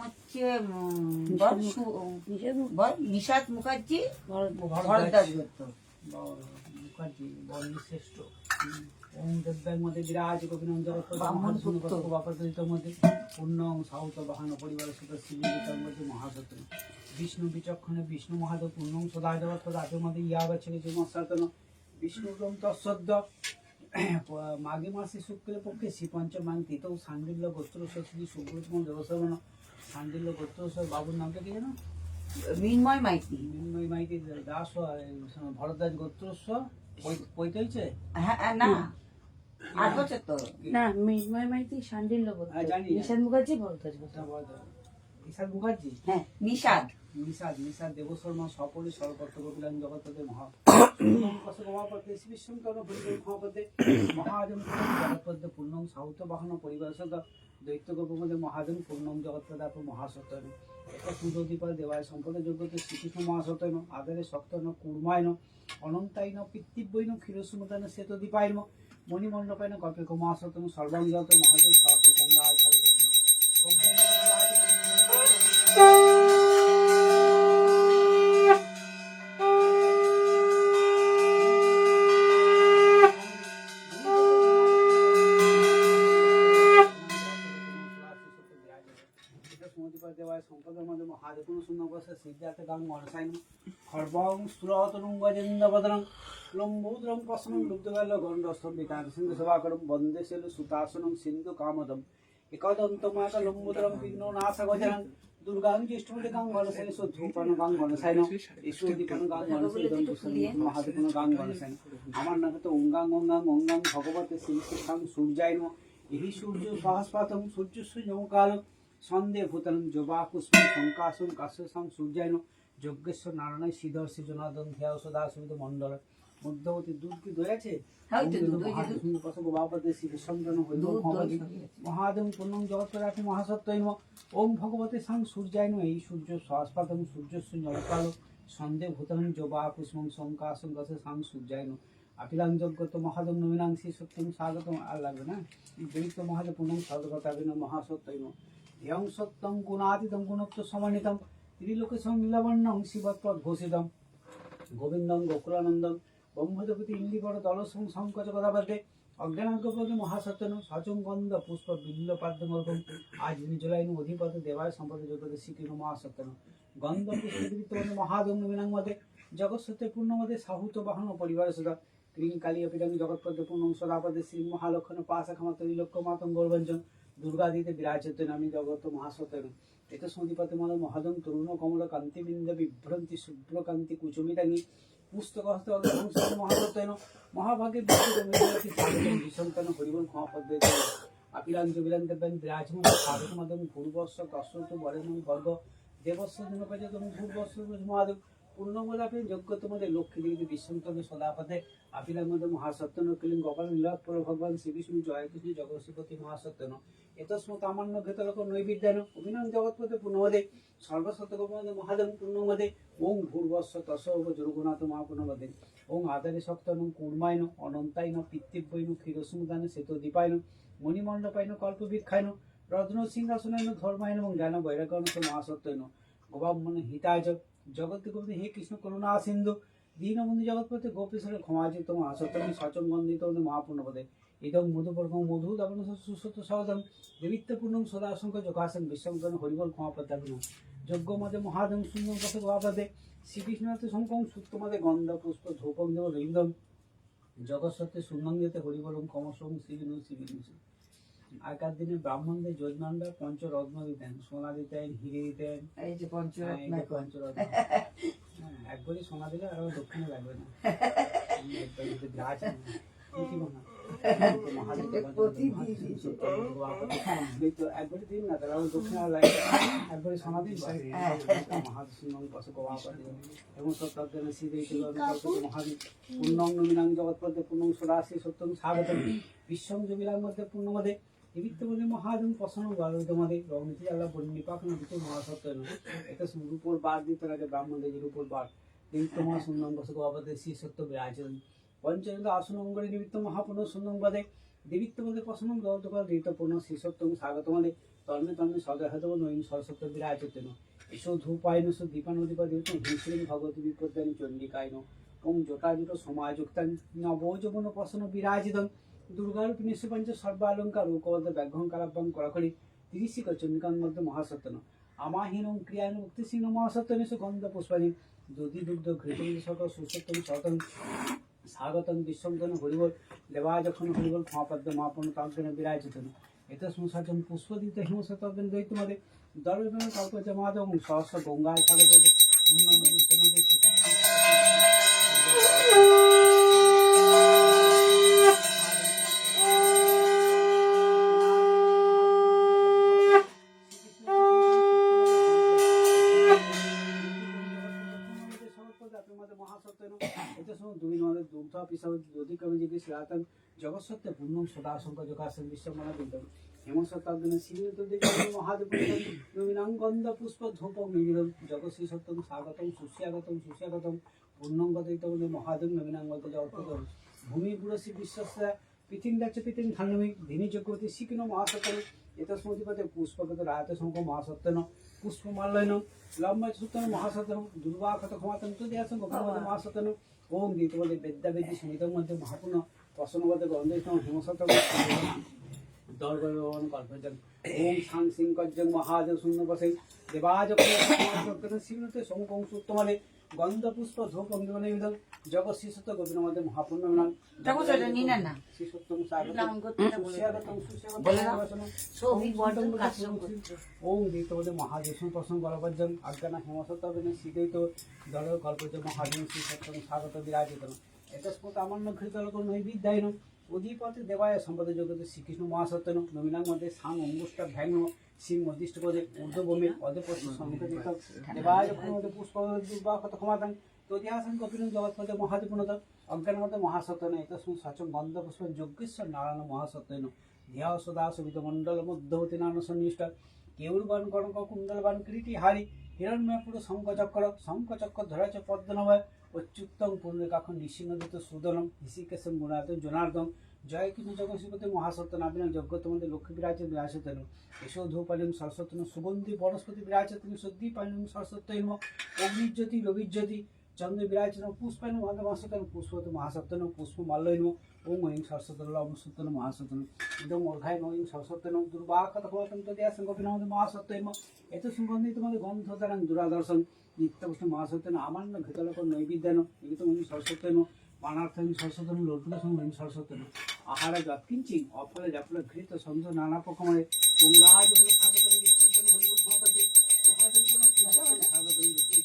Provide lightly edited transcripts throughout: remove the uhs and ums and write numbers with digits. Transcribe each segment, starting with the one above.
হচ্ছে নিশাদ মুখার্জি, ভরদ্বাজ দত্ত। মুখার্জি বর্ণশ্রেষ্ঠ ওম দেব্যাঙ্গমতে বিরাজ গোপিনং ব্রাহ্মণ জগৎ পুত্র। মধ্যে পূর্ণং সাউত বাহন পরিবার সুত শ্রীবিতং মধ্যে মহাসত্য বিষ্ণু বিচক্ষণে বিষ্ণু মহাদেব পূর্ণং সদা জগৎ পদার্থের মধ্যে ইয়া গচ্ছনে জন্মসাতন বিষ্ণুরম তৎসদ্য মাঘে মাসে শুক্ল পক্ষে শ্রী পঞ্চমাং তিতৌ সান্ডিল্য গোত্র শ্রী সুব্রতম দেবসর্বণ সান্ডিল্য গোত্র বাবুর নামটা কি জানো? মৃন্ময় মাইতি। মৃন্ময় মাইতি দাস ভরদ্বাজ গোত্র পৈতইছে। হ্যাঁ না, 8 বছর তো না, মৃন্ময় মাইতি শান্ডিল্য গোত্র, জানি নিশাদ মুখার্জি ভরদ্বাজ গোত্র। নিশাদ মুখার্জি, হ্যাঁ নিশাদ। নিশাদ দেবশর্মা সপরি সর্বত্র গোপিলাং জগৎপদে মহা মহাপদে শ্রীবিষ্ণুতন পরিবার মহাপদে মহাজন জগৎপদে পূর্ণং সাউত বাহন পরিবার সদ দৈত্য গোপমদে মহাজন পূর্ণং জগৎপদাপ মহাসত্যন এক সুযোগীপাল দেবায় সম্পদে যোগ্যতে শ্রীকৃষ্ণ মহাসত্যন আদরে শক্তন কুর্মায়ন অনন্তায়ন পিতৃব্যৈন ক্ষীরসুমতান শ্বেতদীপায়ন মণিমণ্ডপায়ন কল্পেক মহাসত্যন সর্বাঙ্গত মহাদেব সহস্র গঙ্গা আয় সাধক সম্পদের মধ্যে মহাদেবন সুন্দর সিদ্ধার্থ গাং মনসাইন খর্বং সুরতনুং গজেন্দ্রবদনং লম্বুদ্রং পশনং লুব্ধবেল গণ্ডস্থম বিতান সিন্ধু সভাকরম বন্দে সেলু সুতাসনং সিন্ধু কামদম একদন্তমাক লম্বুদ্রং বিঘ্ন নাশ গজনং দুর্গাং জ্যেষ্ঠমূলে গাং গণসাইন সূপন গাং গণসাইন ঈশ্বরদীপন গাং গণসাইন মহাদেবন গাং গণসাইন আমার নামে তো অঙ্গাং ভগবতে শ্রী শিক্ষাং সূর্যায় নমঃ এই সূর্য সহস্পাতং সূর্যস্য যমকাল সন্দেহ ভূতানং জবা পুষ্প শঙ্কাসন কাশ্যসাং সূর্যায়ন যজ্ঞেশ্বর নারায়ণ শ্রীধর্ষি জনার্দন ধ্যাও সদা সুবিধ মণ্ডল মধ্যবর্তী দুধ কি দই আছে? মহাদেব পূর্ণং জগৎপদার্থ মহাসত্যৈন ওম ভগবতে সাং সূর্যায়ন এই সূর্য সহস্পাতং সূর্যস্য নবকাল সন্দেহ ভূতানং জবা পুষ্পং শঙ্কাসন কাশ্যসাং সূর্যায়ন আপিলাং যজ্ঞত মহাদেব নবীনাং শ্রী সত্যং স্বাগতম। আর লাগবে না? দৈত্য মহাদেব পূর্ণং সর্বগতাবিন মহাসত্যৈন য়ং সত্যং গুণাতীতং গুণত্ব সমন্বিতং ত্রিলোকেশং নীলবর্ণং শিবৎপদ ঘোষিতং গোবিন্দং গোকুলানন্দং ব্রহ্মদেবতী ইন্দিবর দলসং সংকোচ গদাপদে অজ্ঞানাজ্ঞপদে মহাসত্যন সচং গন্ধ পুষ্প বিল্লপাদ্যমর্গম আজ নিজলাইন অধিপতি দেবায় সম্পদে যোগদে শ্রীকৃষ্ণ মহাসত্যন গন্ধ পুষ্পদৃত্তবন্ধে মহাদং নবীনাং মধ্যে জগৎসত্যে পূর্ণমদে সাহুত বাহন পরিবার সদা ক্রিং কালিয়া পিতাং জগৎপদে পূর্ণং সদাপদে শ্রী মহালক্ষণ পাশাখামা ত্রিলোক্য মাতং গৌরবঞ্জন দুর্গাদিতে বিরাজতেন আমি জগত মহাসতেন এত সন্দীপতে মনে মহাদং তরুণ কমল কান্তিবিন্দ বিভ্রন্তি শুভ্রকান্তি কুচুমিতাঙ্গি পুস্তকহস্ত মহাসতেন মহাভাগে বিসন্তান হরিবন ক্ষমাপদ্মে আপিলাং জবিলাং দেবেন বিরাজমান স্বাগত মাদম ভূর্বস্ব দশরথ বরেণ বর্গ দেবস্ব দিনপেজতম ভূর্বস্ব মহাদেব পূর্ণমদাপে যজ্ঞ তোমাদের লক্ষ্মী দেবী বিশ্বন্তন সদাপদে আপিলাং মধ্যে মহাসত্যন কিলিং গোপাল নীলাৎপর ভগবান শ্রীবিষ্ণু জয়কৃষ্ণ জগৎপতি মহাসত্যন এতস্মত আমান্য ভেতলোক নৈবিদ্যান অভিনম জগৎপতি পূর্ণমদে সর্বসত্যগোপমদে মহাদেব পূর্ণমদে ওং ভূর্বস্ব তসর্ব জুর্গুনাথ মহাপূর্ণমদে ওং আদারে শক্তনং কুর্মায়ন অনন্তায়ন পিতৃব্যৈন ক্ষীরসুমদান শ্বেতদীপায়ন মণিমণ্ডপায়ন কল্পবৃক্ষায়ন রত্ন সিংহাসনায়ন ধর্মায়ন এবং জ্ঞান বৈরাগ্যন মহাসত্যন গোবামন হিতায় জগৎ গোপতি হে কৃষ্ণ করুণা সিন্ধু দীনবন্ধু জগৎপতি গোপীশ্বর ক্ষমাজিত মহাসত্যম সচং বন্দিত মহাপূর্ণপদে ইদং মধুবর্গ মধু দাবন সুসত সহদম দেবিত্বপূর্ণং সদাশঙ্ক যোগাসন বিশ্বঙ্কন হরিবল ক্ষমাপদ্যাবিন যজ্ঞ মদে মহাদম সুন্দর পথে গোপদে শ্রীকৃষ্ণনাথ শঙ্কং সূক্তমদে গন্ধ পুষ্প ধূপং দেব লিঙ্গম জগৎ সত্যে সুন্দর দিতে হরিবলং ক্ষমসং শ্রীবিষ্ণু শ্রীবিষ্ণু। আগেকার দিনে ব্রাহ্মণদের যজমানরা পঞ্চরত্ন দিতেন, সোনা দিতেন, হিরে দিতেন। এই যে পঞ্চরত্ন একবারই সোনা দিলে আর দক্ষিণে লাগবে না। একবারই দিন না তারা দক্ষিণে লাগবে, একবারই সোনা দিন এবং সত্যাজ্ঞান মহাদেব পূর্ণং নমিনাং জগৎপদে পূর্ণং সদাশি সত্যং স্বাগতম বিশ্বং জবিলাং মধ্যে পূর্ণমদে দেবিত্বমদে মহাদেব পছন্দ গর্বিতমদে রঘুনীতি আল্লাহ বন্যিপাক নদীতে মহাসত্য এটা রূপর বার দিতে লাগে ব্রাহ্মণদের রূপর বার দেবিত্ব মহাসুন্দর বসে গোয়াপদে শ্রী সত্য বিরাজন পঞ্চদন্ত আসন অঙ্গরে নিমিত্ত মহাপূর্ণ সুন্দর পদে দেবিত্বমদে পছন্দ গৌতকাল ঋতপূর্ণ শ্রী সত্যং স্বাগতমদে তন্মে তন্মে সদহতম নৈন সরস্বতী বিরাজতেন এসো ধূপায়ন সো দীপানুদীপাদিতং হিংস্রিং ভগবতী বিপদ্যানি চণ্ডিকায়ন ওম জটাজুট সমাযুক্তাং নবযৌবন প্রসন্ন বিরাজিতং দুর্গারূপিণী পঞ্চ সর্বালঙ্কার রূপবদ্ধ ব্যাঘ্রঙ্কারাভ্যং করাকরি তিরিশিক চণ্ডিকাং মধ্যে মহাসত্যন আমাহীনং ক্রিয়ান মুক্তিসিংহ মহাসত্যনে সুগন্ধ পুষ্পানি দধি দুগ্ধ ঘৃতং সকল সুসত্যং শতং স্বাগতং বিশ্বন্তন হরিবল দেবা যখন হরিবল মহাপদ্ম মহাপন্ন তাজ্ঞান বিরাজিতন এত সংসাচন পুষ্পদিত হিমসতজ্ঞান দৈত্যমদে দর্বন কল্পজমাদং সহস্র গঙ্গায় স্বাগত জগৎসত্য পূর্ণম সদাশঙ্কর যোগাসন বিশ্বমনাবিন্দম হেমসত্তাগ্ন শ্রীযুত মহাদেব নবীনাং গন্ধ পুষ্প ধূপম নিবিড়ম জগৎশ্রী সত্যম স্বাগতম সুস্বাগতম সুস্বাগতম পূর্ণং গদিতম মহাদেব নবীনাং গন্ধ জগৎতম ভূমি পুরসী বিশ্বস্য পৃথিবীরাজ্য পৃথিবী খান্ডমী ধিনী জগতী শিখিন মহাসত্যম এতস্মতিপদে পুষ্পগত রায়ত শঙ্খ মহাসত্যন পুষ্পমাল্যন লম্ব সূত্রন মহাসত্যন দুর্বাক্ষত ক্ষমাতন তুদিয়াসন গোপনবদ মহাসত্যন ওম গীতবদে বেদ্যাবেদী সঙ্গীতম মধ্যে মহাপূর্ণ প্রসন্নবদে গন্ধম হেমসত্তম দর্গন কল্পজন ওম সাং সিং কজ্জং মহাদেব শূন্য বসে দেবাজ শ্রীমতে শঙ্কং সূত্রমালে গন্ধ পুষ্প ধূপ অঙ্গিবনিবিদং জগৎ শ্রীসত্য গোবিন্দ মধ্যে মহাপূর্ণ নাম ঠাকুর এটা নিন না শ্রীসত্যং সুস্বাগতং বলে দাও। ওম গীতবদে মহাদেব প্রসন্ন গলপজ্জং আজ্ঞানা হেমসত্তবেন শ্রীদৈত দল কল্পজ মহাদেব শ্রীসত্যং স্বাগত বিরাজিত এতস্মত আমান্য ঘৃতলোক নৈবিদ্যায়ন অধিপতি দেবায় সম্পদ জগতে শ্রীকৃষ্ণ মহাসত্যন নবীনাং মধ্যে সাং অঙ্গুষ্টা ভ্যাঙ্গ সিং মধ্যিষ্ঠ পদে ঊর্ধ্বভূমি অধপতি সম্মুখীত দেবায় মধ্যে পুষ্প দুর্বাক্ষত ক্ষমাতাং তদিহাসন কপিল জগৎপদে মহাদেবনত অজ্ঞান মধ্যে মহাসত্যন এতস্মৎ সচং গন্ধ পুষ্প যজ্ঞেশ্বর নারায়ণ মহাসত্যন ধিয়া সদা সবিত মণ্ডল মধ্যবতী নারায়ণ সন্নিষ্ঠ কেউরবান গণক কুণ্ডলবান কৃতি হারি হিরণ্যপুর শঙ্কচক্র ধরাচ পদ্মনভয় অচ্যুত্তং পূর্ণকাখন নিঃসিংহদূত সুদনম হিসিকেশম গুণায়তন জনার্দন জয় কৃষ্ণ জগৎশ্রীপতি মহাসত্য নাবিন যজ্ঞতমন্দে লক্ষ্মী বিরাজ বিরাজতন এসো ধূপালিং সরস্বতন সুগন্ধি বনস্পতি বিরাজতন সদ্যি পালিং সরস্বত্যৈম অগ্নিজ্যোতি রবিজ্যোতি চন্দ্র বিরাজন পুষ্পায়ন মহাসতন পুষ্পত মহাসত্যন পুষ্প মাল্যৈন ওম ঐং সরস্বতন লবসত্যন মহাসতন ইদম অর্ঘায় ঐং সরস্বত্যন দুর্বাক্ষত ক্ষমাতন তদিয়াসং গোপীনামদে মহাসত্যৈম এত সুগন্ধিত মধ্যে গন্ধতারাং দুরাদর্শন নিত্যপুষ্ণ মহাসত্যন আমান্য ঘৃতলোক নৈবিদ্যান এগিতম সরস্বত্যন পানার্থন সরস্বতন লোটন সং সরস্বতন আহার যৎকিঞ্চিং অফলে জাফলে ঘৃত সঞ্জ নানা পক্ষমে গঙ্গাজ স্বাগতন বিষ্ণুতন হরিবল ক্ষমাপদে মহাজনপন স্বাগতন বিষ্ণু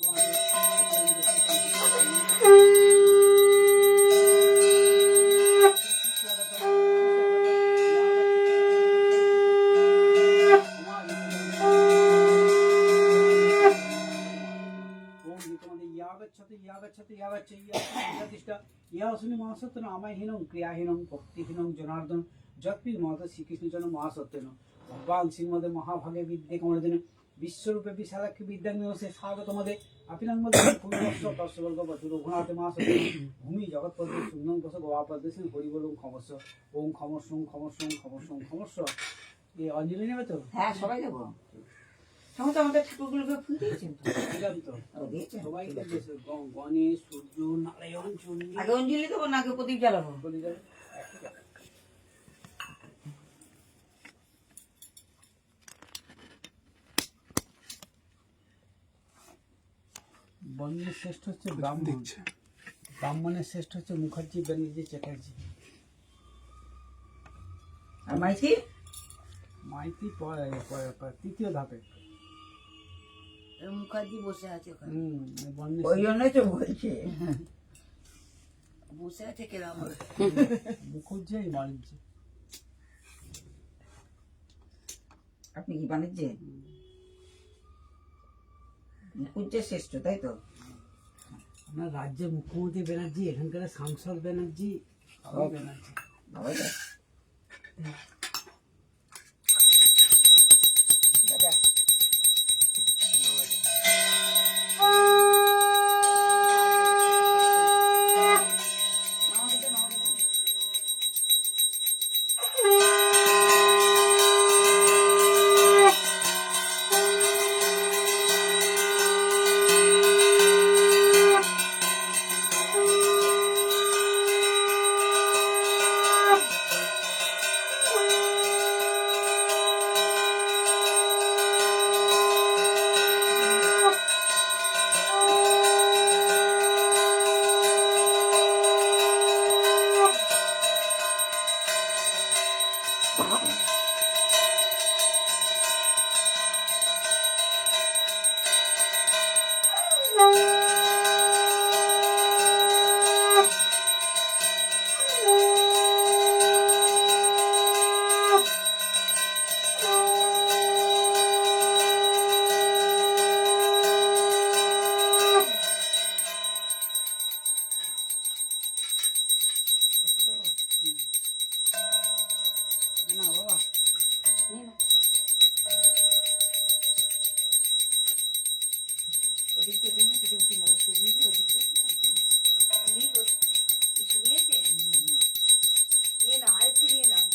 মহাসত্যন আমাহীনং ক্রিয়াহীনং ভক্তিহীনং জনার্দন যৎপি মহত শ্রীকৃষ্ণজন মহাসত্যন ভগবান শ্রীমদে মহাভাগে বিদ্যে কমরদিন বিশ্বরূপে বিশালাক্ষী বিদ্যা নিবসে স্বাগত মদে আপিনাং মধ্যে পূর্ণস্ব দর্শবর্গ বছর রঘুনাথ মহাসত্য ভূমি জগৎপদ্ম সুন্দর বস গোয়াপদ্ম সিং হরিবল ক্ষমস্ব ওম ক্ষমস্বং ক্ষমস্বং ক্ষমস্বং ক্ষমস্ব এ অঞ্জলি নেবে তো? হ্যাঁ সবাই দেবো তখন তো আমাদের ঠাকুরগুলোকে ফুল দিয়েছেন তো দিলাম তো দিয়েছেন সবাইকে দিয়েছে গণেশ সূর্য নারায়ণ চন্ডী আগে অঞ্জলি দেবো না আগে প্রদীপ জ্বালাবো বলে যাবে বর্ণের শ্রেষ্ঠ হচ্ছে ব্রাহ্মণ ব্রাহ্মণের শ্রেষ্ঠ হচ্ছে মুখার্জি ব্যানার্জি চ্যাটার্জি আর মাইতি মাইতি তৃতীয় ধাপে মুখার্জি বসে আছে ওখানে বর্ণের ওই জন্যই তো বলছে বসে আছে কেরাম মুখুজ্জি বাণিজ্য আপনি কি বাণিজ্যে মুকুজ্জের শ্রেষ্ঠ তাই তো আপনার রাজ্যের মুখ্যমন্ত্রী ব্যানার্জি এখানকার সাংসদ ব্যানার্জি সবাই ব্যানার্জি বাবা যা দাদা না বাবা, ওদিকটা দিন না, কিছু কিছু না, ওদিকটা শুনিয়েছে নিয়ে নাও, আরেকটু নিয়ে নাও।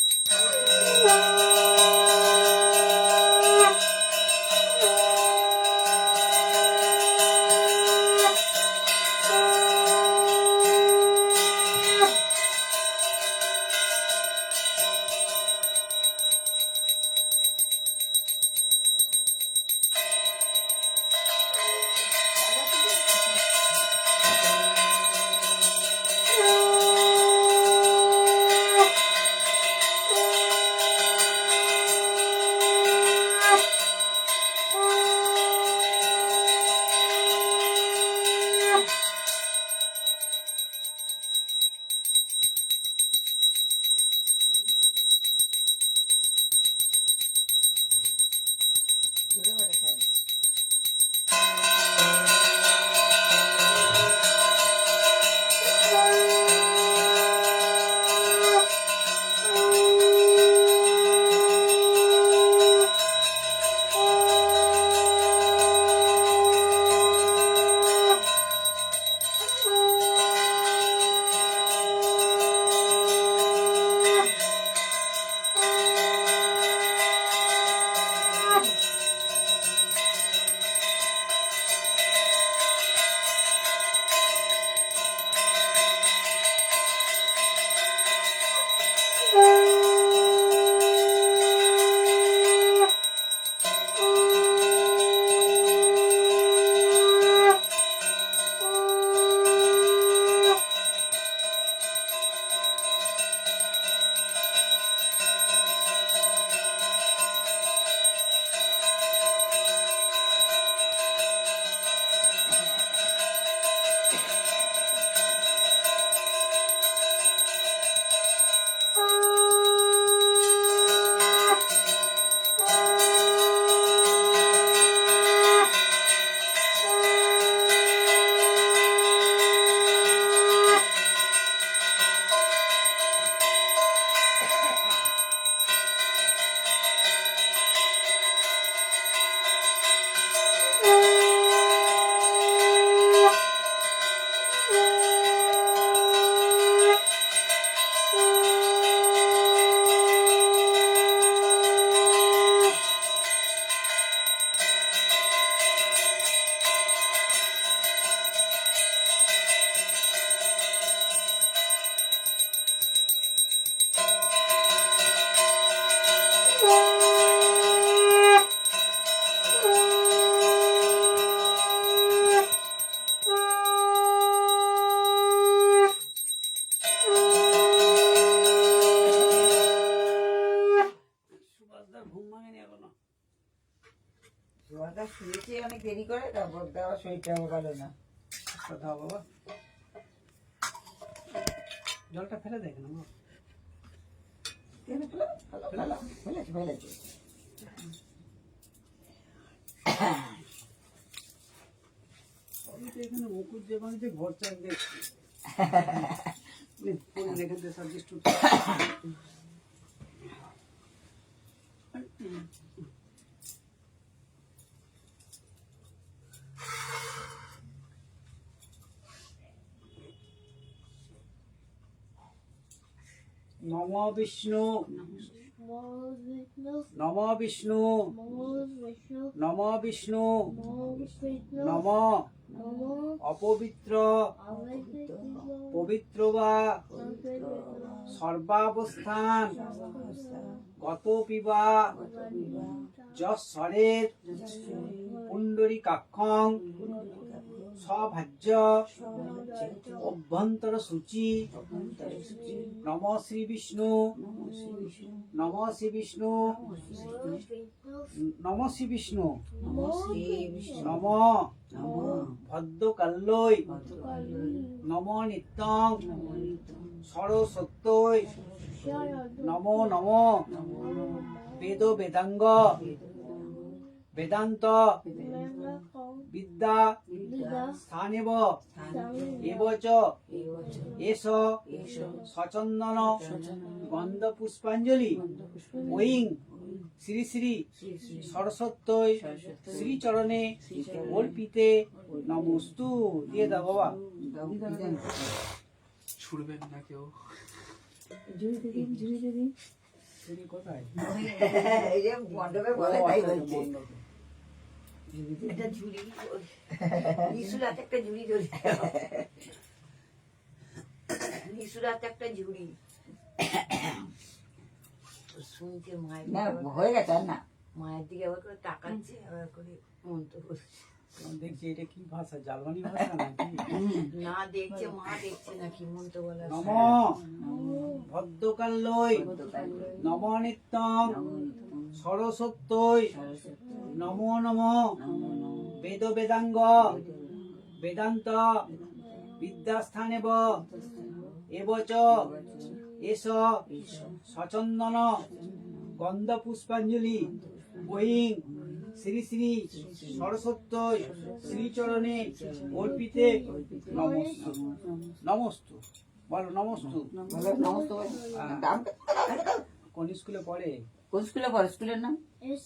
ধরে ধরে খাই। সুভাষদার ঘুম ভাঙেনি এখনো। সুভাষদা শুয়েছে অনেক দেরি করে, তারপর দেওয়া শরীরটাও ভালো না। একটা দাও বাবা, জলটা ফেলে দেখ না বাবা। ফেলে ফেলে ফেলো, ফেলো, ফেলেছে ফেলেছে। আমি তো এখানে মুকুট যে বানিয়েছে ঘর চাল দেখছি। এখান থেকে সাজেস্ট নম বিষ্ণু নম বিষ্ণু নম বিষ্ণু নম অপবিত্র পবিত্র বা সর্বাবস্থান গত পিবা যশ্বরের পুণ্ডরীকাক্ষং স্বভাজ্য অভ্যন্তর সূচি নম শ্রী বিষ্ণু নম শ্রী বিষ্ণু নম শ্রী বিষ্ণু নম ভদ্রকাল্যই নম নিত্যং সরস্বত্যই নমো নম বেদ বেদাঙ্গ বেদান্ত বিদ্যা স্থানেব এবচ এস সচন্দন গন্ধ পুষ্পাঞ্জলি ওইং শ্রী শ্রী সরস্বত্যই শ্রীচরণে অর্পিতে নমস্তু। দিয়ে দাও বাবা। ছুড়বেন না কেউ। শ্রী কোথায়? এই যে মণ্ডপে বলে ও, তাই আচ্ছা, বলছে। মণ্ডপে। একটা ঝুড়ি নিশুরাতে একটা ঝুড়ি ধরে নিশুরাতে একটা ঝুড়ি শুনছে মায়ের না হয়ে গেছে আর না। মায়ের দিকে আবার করে তাকাচ্ছে আবার করে মন্ত্র করছে। দেখছি এটা কি ভাষা? জার্মানি ভাষা নাকি? না দেখছে মা দেখছে না কি মন্ত্র বলা নম ভদ্রকাল্যই নম নিত্যং সরস্বত্যই নমো নম বেদ বেদাঙ্গ বেদান্ত বিদ্যাস্থানেব এবচ এস সচন্দন গন্ধ পুষ্পাঞ্জলি ওইং শ্রী শ্রী সরস্বত্যই শ্রীচরণে অর্পিতে নমস্তু। নমস্তু বলো, নমস্তু। নমস্ত দাম কোন স্কুলে পড়ে? কোন স্কুলে পড়ে? স্কুলের নাম এস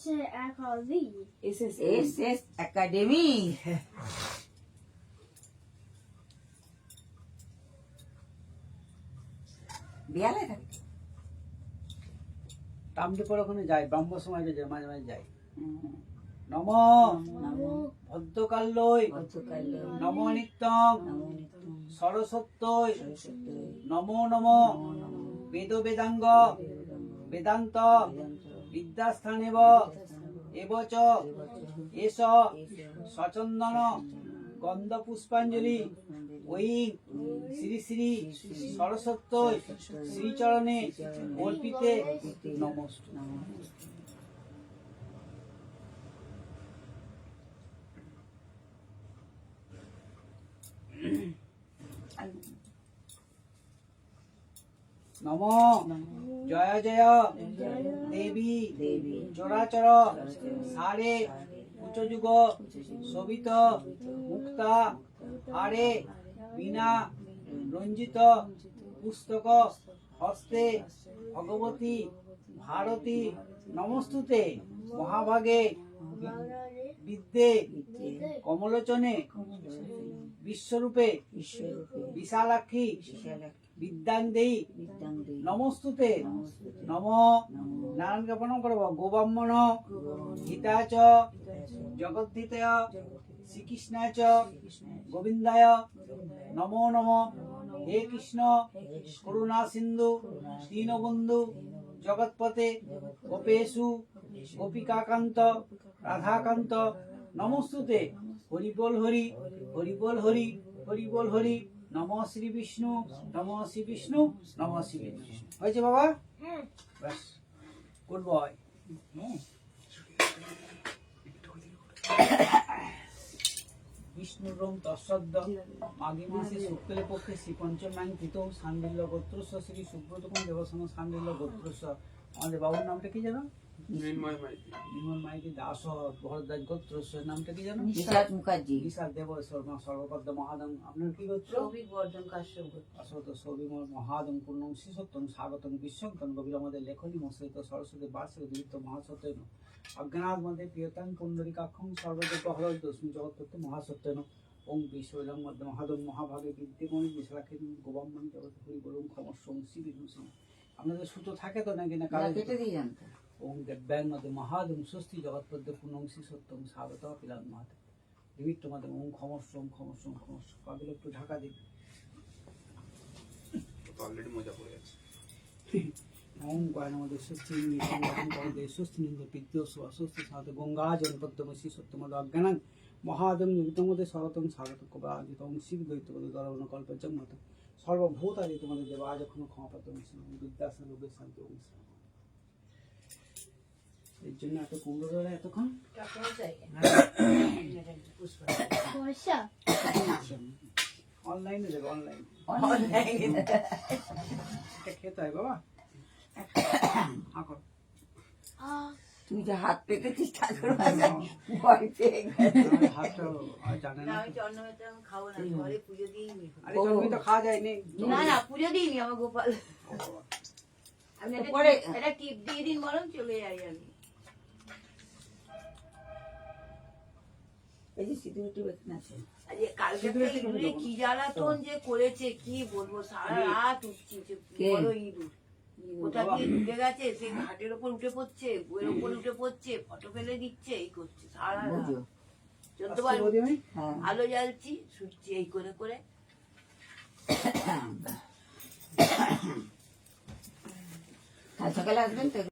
এস একাডেমি। বিয়ালে থাকে। টামডিপর ওখানে যাই, ব্রহ্ম সময় যায়, মাঝে মাঝে যাই। নম ভদ্রকাল্যই নম নিত্যং সরস্বত্যই নমো নম বেদ বেদাঙ্গ বেদান্ত বিদ্যাস্থানেব এবচ এস সচন্দন গন্ধ পুষ্পাঞ্জলি ওইং শ্রী শ্রী সরস্বত্যই শ্রীচরণে অর্পিতে নমস্তু। নম জয় জয় দেবী চরাচর সারে উচ্চযুগ শোভিত মুক্তা হারে বিনা রঞ্জিত পুস্তক হস্তে ভগবতী ভারতী নমস্তুতে মহাভাগে বিদ্যে কমলোচনে বিশ্বরূপে বিশালাক্ষী বিদ্যাঙ্গেই নমস্তুতে। নম নারায়ণকে প্রণাম করব। গোব্রাহ্মণ হিতাচ জগদ্ধিতায় শ্রীকৃষ্ণায় চ গোবিন্দায় নমো নম। হে কৃষ্ণ করুণা সিন্ধু দীনবন্ধু জগৎপতে গোপেশু গোপিকাকান্ত রাধাকান্ত নমস্তুতে। হরি বল হরি, হরি বল হরি, হরি বল হরি। নম শ্রী বিষ্ণু, নম শ্রী বিষ্ণু, নম শ্রী বিষ্ণু। হয়েছে বাবা? ব্যাস, গুড বয়। বিষ্ণুরম তৎসদ্য মাঘী মাসে শুক্লে পক্ষে শ্রী পঞ্চম্যাং কৃত সান্ডিল্য গোত্রস্য শ্রী সুব্রতকুম দেবসন সান্ডিল্য গোত্রস্য। আমাদের বাবুর নামটা কি জানো? মৃন্ময় মাইতি। বিমল মাইতি দাস ভরদ্বাজ গোত্রস্য। নামটা কি জানো? নিশাদ মুখার্জি। বিশাল দেব শর্মা সর্বপদ্ম মহাদম। আপনার কি গোত্র? সৌভিক বর্ধন কাশ্যপ আসত সবিমল মহাদম পূর্ণম শিশোত্তম স্বাগতম বিশ্বন্তম গভীরমদের লেখনী মশ্রিত সরস্বতী বার্ষিক দীপ্ত মহাসত্যেন অজ্ঞানাদ মধ্যে প্রিয়তাং পুণ্ডরিকাক্ষং সর্বদেব হরদ দস্মি জগৎ মহাসত্যেন ওং বিশ্বৈলং মধ্যে মহাদম মহাভাগে বিদ্যেমণি বিশালাক্ষী গোবাম্মন জগৎ হরি বলুম ক্ষমস্বং শ্রী বিষ্ণু সিং। আপনাদের সূত্র থাকে তো নাকি না? কালে কেটে দিয়ে জানতো। ওং দেব্যাং মধ্যে মহাদম স্বস্তি জগৎপদ্য পূর্ণং শিশোত্তম স্বাগত পিলাং মহাদ নিমিত্ত মধ্যে ওং ক্ষমস্বং ক্ষমস্বং ক্ষমস্ব। কাগুলো একটু ঢাকা দিন। অলরেডি মজা পড়ে যাচ্ছে। ওম কয় নমঃ স্বস্তি নিত্যং করদে স্বস্তি নিন্দ পিত্তস্ব স্বস্তি সাথে গঙ্গা জনপদ্মমসি সত্যমদ অজ্ঞানং মহাদং নিমিতমতে শরতং স্বাগত কবাজিতং শিব দৈত্যপদ দরবণ কল্পচং মত সর্বভূতাদি তোমাদের দেবা যখন ক্ষমাপতং বিদ্যাসর্বে শান্তি ওম শ্রী রাম। এর জন্য এত কুমড়ো ধরে এতক্ষণ বর্ষা অনলাইনে দেবে অনলাইন অনলাইনে এটা খেতে হয় বাবা তুই যে হাত পেতেছিস ঠাকুর ভয় পেয়ে গেছে। হাতটা আর জানে না না আমি চন্দ্রমেতে আমি খাবো না ঘরে পুজো দিইনি আরে জন্মই তো খাওয়া যায়নি না না পুজো দিইনি আমার গোপাল আমি তো পরে- একটা টিপ দিয়ে দিন বরং চলে যাই আমি এই যে সিঁদুর টিপ এখানে আছে। আজ কালকে সিঁদুরের থেকে টিপ ইঁদুরে দেবো। কি জ্বালাতন যে করেছে কি বলবো সারা রাত উঠছি কে? বড় ইঁদুর কোথা দিয়ে ঢুকে গেছে সেই ঘাটের ওপর উঠে পড়ছে বইয়ের ওপর উঠে পড়ছে ফটো ফেলে দিচ্ছে এই করছে সারা রাত বুঝো? চোদ্দবার আসতে বৌদি আমি হ্যাঁ আলো জ্বালছি শুটছি এই করে করে কাল সকালে আসবেন তো?